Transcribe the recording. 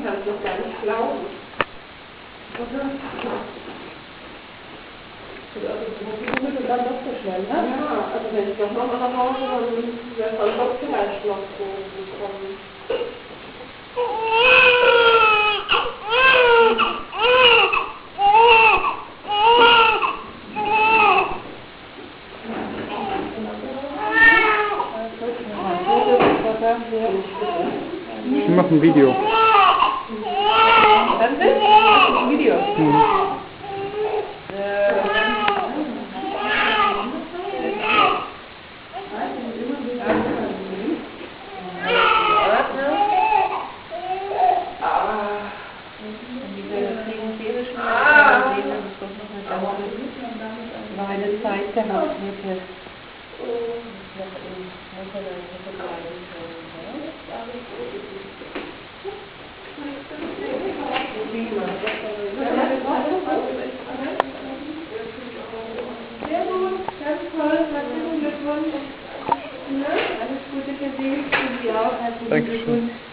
kann es doch gar nicht glauben. Oder? Also, und dann doch so schnell, ne? Ja, also wenn ich doch nochmal nach Hause, dann wäre es dann doch vielleicht noch so gekommen. Ich mache ein Video. Ein Video? Mhm. War eine Zeit gehabt hätte. Sehr gut, ganz toll, herzlichen Glückwunsch. Alles Gute für Sie und Sie auch, herzlichen Glückwunsch.